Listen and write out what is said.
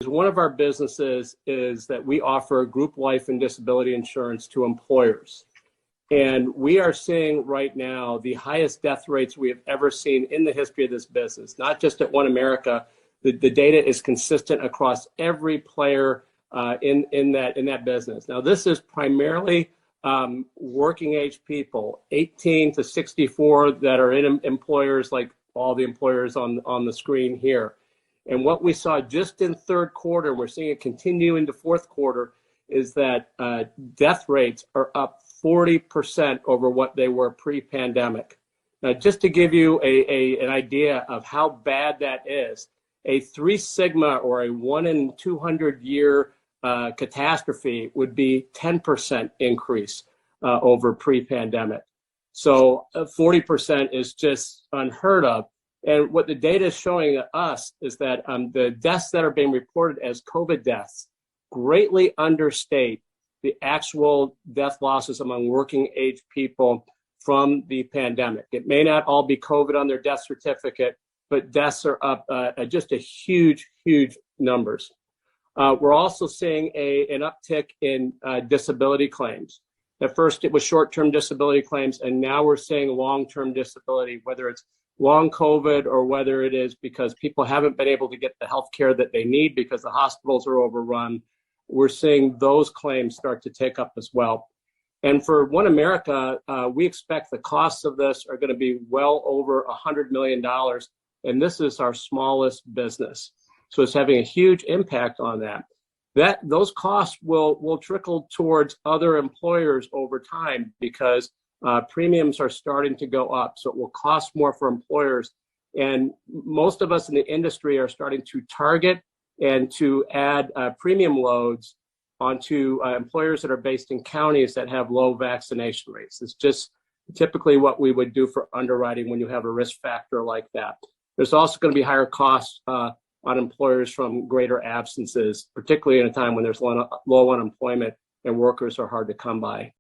One of our businesses is that we offer group life and disability insurance to employers. And we are seeing right now the highest death rates we have ever seen in the history of this business, not just at OneAmerica. The data is consistent across every player in that business. Now, this is primarily working age people, 18 to 64, that are in employers like all the employers on the screen here. And what we saw just in third quarter, we're seeing it continue into fourth quarter, is that death rates are up 40% over what they were pre-pandemic. Now, just to give you an idea of how bad that is, a 3 sigma or a 1 in 200 year catastrophe would be 10% increase over pre-pandemic. So 40% is just unheard of. And what the data is showing us is that the deaths that are being reported as COVID deaths greatly understate the actual death losses among working age people from the pandemic. It may not all be COVID on their death certificate, but deaths are up just a huge, huge numbers. We're also seeing an uptick in disability claims. At first, it was short-term disability claims, and now we're seeing long-term disability, whether it's long COVID or whether it is because people haven't been able to get the health care that they need because the hospitals are overrun. We're seeing those claims start to take up as well. And for OneAmerica, we expect the costs of this are going to be well over $100 million. And this is our smallest business. So it's having a huge impact on that. Those costs will trickle towards other employers over time because premiums are starting to go up. So it will cost more for employers. And most of us in the industry are starting to target and to add premium loads onto employers that are based in counties that have low vaccination rates. It's just typically what we would do for underwriting when you have a risk factor like that. There's also going to be higher costs on employers from greater absences, particularly in a time when there's low unemployment and workers are hard to come by.